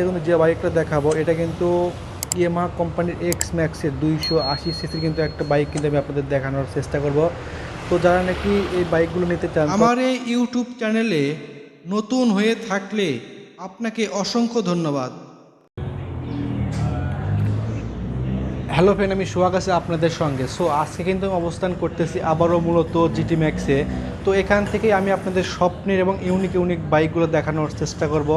আপনাদের কিন্তু যে বাইকটা দেখাবো এটা কিন্তু ইয়ামাহা কোম্পানির এক্স ম্যাক্সের 280 সিসির কিন্তু একটা বাইক কিন্তু আমি আপনাদের দেখানোর চেষ্টা করব। তো যারা নাকি এই বাইকগুলো নিতে চান, আমার এই ইউটিউব চ্যানেলে নতুন হয়ে থাকলে আপনাকে অসংখ্য ধন্যবাদ। হ্যালো ফ্রেন্ড, আমি সোহাগ আছি আপনাদের সঙ্গে। সো আজকে কিন্তু আমি অবস্থান করতেছি আবারও মূলত জিটি ম্যাক্সে। তো এখান থেকে আমি আপনাদের স্বপ্নের এবং ইউনিক ইউনিক বাইকগুলো দেখানোর চেষ্টা করব।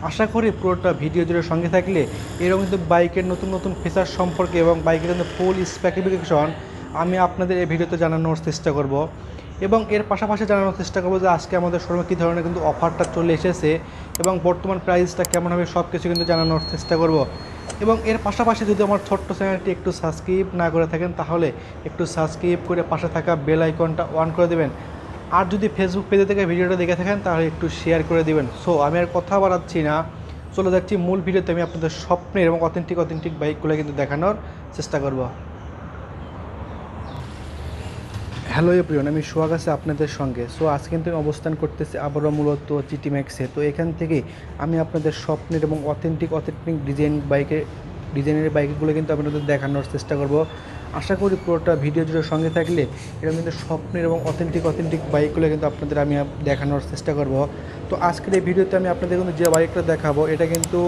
আশা করি পুরোটা ভিডিও জুড়ে সঙ্গে থাকলে এরকম কিন্তু বাইকের নতুন নতুন ফিচার সম্পর্কে এবং বাইকের কিন্তু ফুল স্পেসিফিকেশন আমি আপনাদের এই ভিডিওতে জানানোর চেষ্টা করব। এবং এর পাশাপাশি জানানোর চেষ্টা করবো যে আজকে আমাদের শোরুমে কী ধরনের কিন্তু অফারটা চলে এসেছে এবং বর্তমান প্রাইসটা কেমন হবে সব কিছু কিন্তু জানানোর চেষ্টা করব। এবং এর পাশাপাশি যদি আমার ছোট্ট চ্যানেলটি একটু সাবস্ক্রাইব না করে থাকেন তাহলে একটু সাবস্ক্রাইব করে পাশে থাকা বেল আইকনটা অন করে দেবেন। আর যদি ফেসবুক পেজে থেকে ভিডিওটা দেখে থাকেন তাহলে একটু শেয়ার করে দেবেন। সো আমি আর কথা বাড়াচ্ছি না, চলে যাচ্ছি মূল ভিডিওতে। আমি আপনাদের স্বপ্নের এবং অথেন্টিক বাইকগুলো কিন্তু দেখানোর চেষ্টা করব। হ্যালো এভরিওয়ান, আমি সোহাগ আছি আপনাদের সঙ্গে। সো আজকে কিন্তু আমি অবস্থান করতেছি আবারও মূলত জিটি ম্যাক্সে। তো এখান থেকে আমি আপনাদের স্বপ্নের এবং অথেন্টিক ডিজাইনের বাইকগুলো কিন্তু আপনাদের দেখানোর চেষ্টা করব। আশা করি পুরোটা ভিডিও জুড়ে সঙ্গে থাকলে এরকম কিন্তু স্বপ্নের এবং অথেন্টিক বাইকগুলো কিন্তু আপনাদের আমি দেখানোর চেষ্টা করব। তো আজকের এই ভিডিওতে আমি আপনাদের কিন্তু যে বাইকটা দেখাবো এটা কিন্তু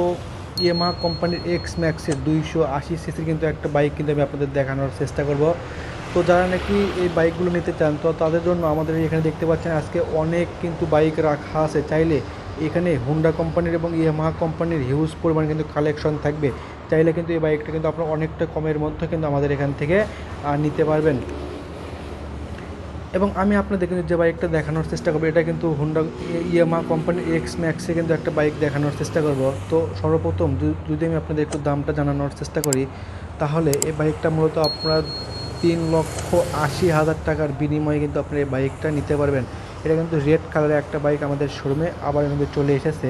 ইয়ামাহা কোম্পানির এক্স ম্যাক্সের 280 সিসির কিন্তু একটা বাইক কিন্তু আমি আপনাদের দেখানোর চেষ্টা করব। তো যারা নাকি এই বাইকগুলো নিতে চান তো তাদের জন্য আমাদের এখানে দেখতে পাচ্ছেন আজকে অনেক কিন্তু বাইক রাখা আছে। চাইলে এখানে হুন্ডা কোম্পানির এবং ইয়ামাহা কোম্পানির হিউজ পরিমাণ কিন্তু কালেকশন থাকবে। চাইলে কিন্তু এই বাইকটা কিন্তু আপনার অনেকটা কমের মধ্যে কিন্তু আমাদের এখান থেকে নিতে পারবেন। এবং আমি আপনাদের কিন্তু যে বাইকটা দেখানোর চেষ্টা করবো এটা কিন্তু হুন্ডা ইয়ামাহা কোম্পানির এক্স ম্যাক্সে কিন্তু একটা বাইক দেখানোর চেষ্টা করব। তো সর্বপ্রথম যদি আমি আপনাদের একটু দামটা জানানোর চেষ্টা করি তাহলে এই বাইকটা মূলত আপনারা 3,80,000 টাকার বিনিময়ে কিন্তু আপনি এই বাইকটা নিতে পারবেন। এটা কিন্তু রেড কালারের একটা বাইক আমাদের শোরুমে আবার কিন্তু চলে এসেছে।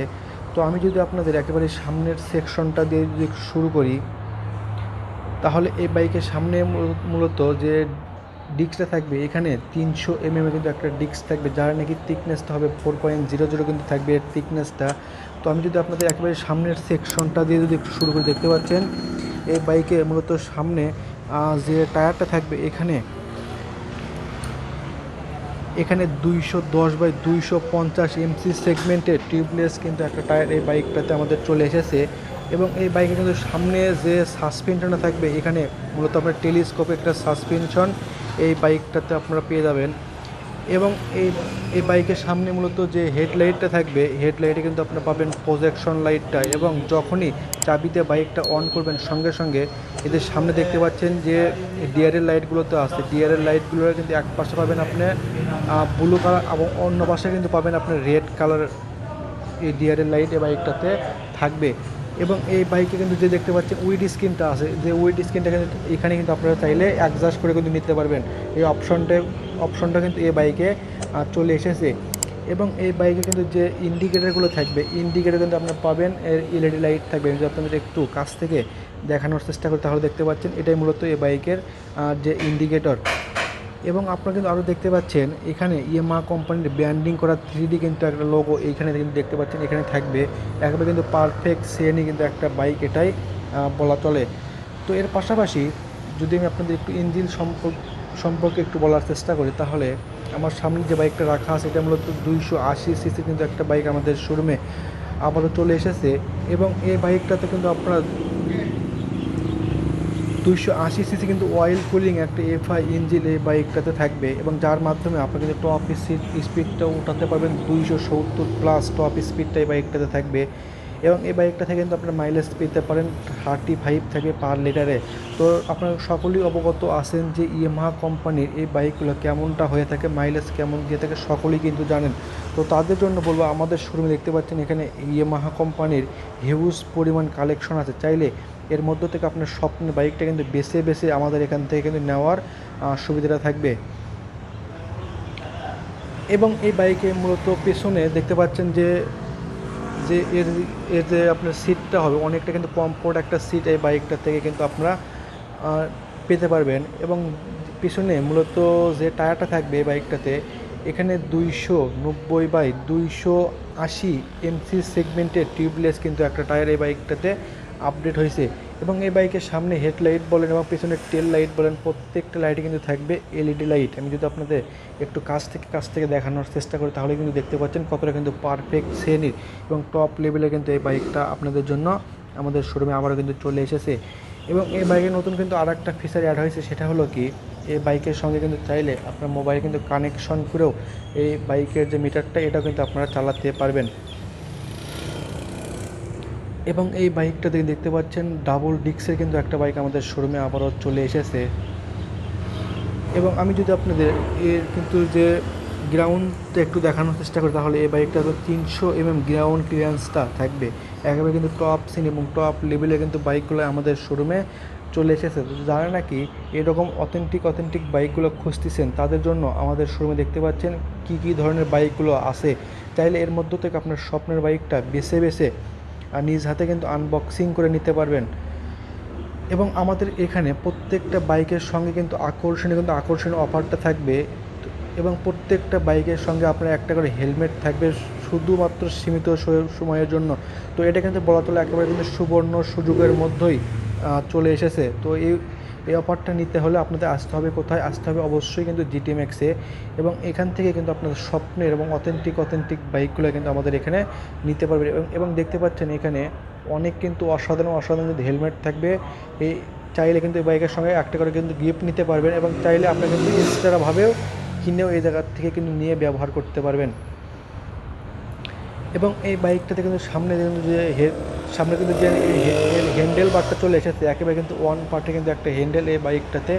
তো আমি যদি আপনাদের একেবারে সামনের সেকশনটা দিয়ে যদি শুরু করি তাহলে এই বাইকের সামনে মূলত যে ডিস্কটা থাকবে এখানে 300 mm কিন্তু একটা ডিস্ক থাকবে, যার নাকি থিকনেসটা হবে 4.00 কিন্তু থাকবে এর থিকনেসটা। তো আমি যদি আপনাদের একেবারে সামনের সেকশনটা দিয়ে যদি একটু শুরু করে দেখতে পাচ্ছেন এই বাইকে মূলত সামনে যে টায়ারটা থাকবে এখানে 210/250 MC সেগমেন্টের টিউবলেস কিন্তু একটা টায়ার এই বাইকটাতে আমাদের চলে এসেছে। এবং এই বাইকে কিন্তু সামনে যে সাসপেনশনটা থাকবে এখানে মূলত আপনার টেলিস্কোপে একটা সাসপেনশন এই বাইকটাতে আপনারা পেয়ে যাবেন। এবং এই বাইকের সামনে মূলত যে হেডলাইটটা থাকবে হেডলাইটে কিন্তু আপনারা পাবেন প্রজেকশন লাইটটা। এবং যখনই চাবিতে বাইকটা অন করবেন সঙ্গে সঙ্গে এদের সামনে দেখতে পাচ্ছেন যে ডিআরএল লাইটগুলো তো আছে, ডিআরএল লাইটগুলো কিন্তু এক পাশে পাবেন আপনি ব্লু কালার এবং অন্য পাশে কিন্তু পাবেন আপনার রেড কালার। এই ডিআরএল লাইট এই বাইকটাতে থাকবে। এবং এই বাইকে কিন্তু যে দেখতে পাচ্ছেন উইড স্ক্রিনটা আছে, যে উইড স্ক্রিনটা কিন্তু এখানে কিন্তু আপনারা চাইলে অ্যাডজাস্ট করে কিন্তু নিতে পারবেন। এই অপশনটা কিন্তু এই বাইকে চলে এসেছে। এবং এই বাইকে কিন্তু যে ইন্ডিকেটারগুলো থাকবে ইন্ডিকেটার কিন্তু আপনারা পাবেন এর এলইডি লাইট থাকবে। যদি আপনাদের একটু কাছ থেকে দেখানোর চেষ্টা করি তাহলে দেখতে পাচ্ছেন এটাই মূলত এই বাইকের যে ইন্ডিকেটর। এবং আপনারা কিন্তু আরও দেখতে পাচ্ছেন এখানে ইয়ামাহা কোম্পানির ব্র্যান্ডিং করা 3D কিন্তু একটা লোগো এইখানে কিন্তু দেখতে পাচ্ছেন এখানে থাকবে। একেবারে কিন্তু পারফেক্ট সেনই কিন্তু একটা বাইক এটাই বলা চলে। তো এর পাশাপাশি যদি আমি আপনাদের একটু ইঞ্জিন সম্পর্কে একটু বলার চেষ্টা করি তাহলে আমার সামনে যে বাইকটা রাখা আছে এটা মূলত 280 সিসি কিন্তু একটা বাইক আমাদের শোরুমে আবারও চলে এসেছে। এবং এই বাইকটাতে কিন্তু আপনারা 280 সিসি কিন্তু অয়েল কুলিং একটা এফআই ইঞ্জিন এই বাইকটাতে থাকবে। এবং যার মাধ্যমে আপনি কিন্তু টপ স্পিডটা উঠাতে পারবেন 270+ টপ স্পিডটা এই বাইকটাতে থাকবে। এবং এই বাইকটা থেকে কিন্তু আপনার মাইলেজ পেতে পারেন 35 থেকে পার লিটারে। তো আপনারা সকলেই অবগত আছেন যে ইয়ামাহা কোম্পানির এই বাইকগুলো কেমনটা হয়ে থাকে, মাইলেজ কেমন দিয়ে থাকে সকলেই কিন্তু জানেন। তো তাদের জন্য বলবো আমাদের শোরুমে দেখতে পাচ্ছেন এখানে ইয়ামাহা কোম্পানির হিউজ পরিমাণ কালেকশন আছে। চাইলে এর মধ্য থেকে আপনার স্বপ্নের বাইকটা কিন্তু বেছে আমাদের এখান থেকে কিন্তু নেওয়ার সুবিধাটা থাকবে। এবং এই বাইকে মূলত পেছনে দেখতে পাচ্ছেন যে যে এর এর যে আপনার সিটটা হবে অনেকটা কিন্তু কমফোর্ট একটা সিট এই বাইকটা থেকে কিন্তু আপনারা পেতে পারবেন। এবং পিছনে মূলত যে টায়ারটা থাকবে এই বাইকটাতে এখানে 290/200 80 MC সেগমেন্টের টিউবলেস কিন্তু একটা টায়ার এই বাইকটাতে আপডেট হয়েছে। এবং এই বাইকের সামনে হেডলাইট বলেন এবং পেছনের টেল লাইট বলেন, প্রত্যেকটা লাইটে কিন্তু থাকবে এলইডি লাইট। আমি যদি আপনাদের একটু কাছ থেকে দেখানোর চেষ্টা করি তাহলে কিন্তু দেখতে পাচ্ছেন কতটা কিন্তু পারফেক্ট শ্রেণীর এবং টপ লেভেলে কিন্তু এই বাইকটা আপনাদের জন্য আমাদের শোরুমে আবারও কিন্তু চলে এসেছে। এবং এই বাইকে নতুন কিন্তু আর একটা ফিচার অ্যাড হয়েছে, সেটা হলো কি, এই বাইকের সঙ্গে কিন্তু চাইলে আপনার মোবাইল কিন্তু কানেকশন করেও এই বাইকের যে মিটারটা এটাও কিন্তু আপনারা চালাতে পারবেন। এবং এই বাইকটা দেখতে পাচ্ছেন ডাবল ডিস্কের কিন্তু একটা বাইক আমাদের শোরুমে আবারও চলে এসেছে। এবং আমি যদি আপনাদের এর কিন্তু যে গ্রাউন্ডটা একটু দেখানোর চেষ্টা করি তাহলে এই বাইকটা তো 300 mm গ্রাউন্ড ক্লিয়ারেন্সটা থাকবে। একেবারে কিন্তু টপ সিন এবং টপ লেভেলে কিন্তু বাইকগুলো আমাদের শোরুমে চলে এসেছে। তো যারা নাকি এরকম অথেন্টিক বাইকগুলো খুঁজতেছেন তাদের জন্য আমাদের শোরুমে দেখতে পাচ্ছেন কী ধরনের বাইকগুলো আছে। চাইলে এর মধ্য থেকে আপনার স্বপ্নের বাইকটা বেছে আর নিজ হাতে কিন্তু আনবক্সিং করে নিতে পারবেন। এবং আমাদের এখানে প্রত্যেকটা বাইকের সঙ্গে কিন্তু আকর্ষণীয় অফারটা থাকবে। এবং প্রত্যেকটা বাইকের সঙ্গে আপনার একটা করে হেলমেট থাকবে শুধুমাত্র সীমিত সময়ের জন্য। তো এটা কিন্তু বলা চলে একেবারে কিন্তু সুবর্ণ সুযোগের মধ্যেই চলে এসেছে। তো এই অফারটা নিতে হলে আপনাদের আসতে হবে কোথায়? আসতে হবে অবশ্যই কিন্তু জিটি ম্যাক্সে। এবং এখান থেকে কিন্তু আপনাদের স্বপ্নের এবং অথেন্টিক বাইকগুলো কিন্তু আমাদের এখানে নিতে পারবেন। এবং দেখতে পাচ্ছেন এখানে অনেক কিন্তু অসাধারণ কিন্তু হেলমেট থাকবে। এই চাইলে কিন্তু এই বাইকের সঙ্গে একটা করে কিন্তু গিফট নিতে পারবেন এবং চাইলে আপনারা কিন্তু এক্সট্রাভাবেও কিনেও এই জায়গার থেকে কিন্তু নিয়ে ব্যবহার করতে পারবেন। এবং এই বাইকটাতে কিন্তু সামনে কিন্তু যে হ্যান্ডেল বারটা চলে এসেছে, একেবারে কিন্তু ওয়ান পার্টে কিন্তু একটা হ্যান্ডেল এই বাইকটাতে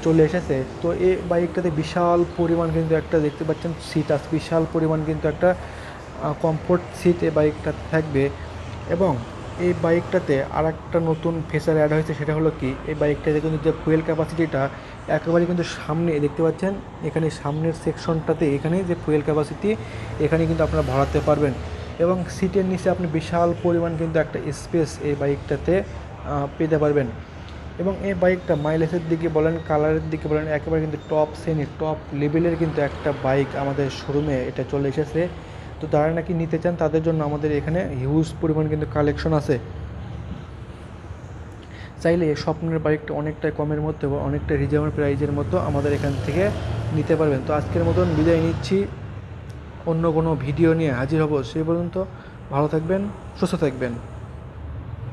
চলে এসেছে। তো এই বাইকটাতে বিশাল পরিমাণ কিন্তু একটা দেখতে পাচ্ছেন সিট আছে, বিশাল পরিমাণ কিন্তু একটা কমফোর্ট সিট এই বাইকটাতে থাকবে। এবং এই বাইকটাতে আর একটা নতুন ফিচার অ্যাড হয়েছে, সেটা হলো কি, এই বাইকটাতে কিন্তু যে ফুয়েল ক্যাপাসিটিটা একেবারে কিন্তু সামনে দেখতে পাচ্ছেন, এখানে সামনের সেকশনটাতে এখানে যে ফুয়েল ক্যাপাসিটি এখানে কিন্তু আপনারা ভরাতে পারবেন। এবং সিটের নিচে আপনি বিশাল পরিমাণ কিন্তু একটা স্পেস এই বাইকটাতে পেতে পারবেন। এবং এই বাইকটা মাইলেজের দিকে বলেন, কালারের দিকে বলেন, একেবারে কিন্তু টপ শ্রেণীর টপ লেভেলের কিন্তু একটা বাইক আমাদের শোরুমে এটা চলে এসেছে। তো যারা নাকি নিতে চান তাদের জন্য আমাদের এখানে হিউজ পরিমাণ কিন্তু কালেকশন আছে। চাইলে স্বপ্নের বাইকটা অনেকটাই কমের মধ্যে বা অনেকটা রিজনেবল প্রাইজের মধ্যে আমাদের এখান থেকে নিতে পারবেন। তো আজকের মতন বিদায় নিচ্ছি, অন্য কোনো ভিডিও নিয়ে হাজির হব। সেই পর্যন্ত ভালো থাকবেন, সুস্থ থাকবেন।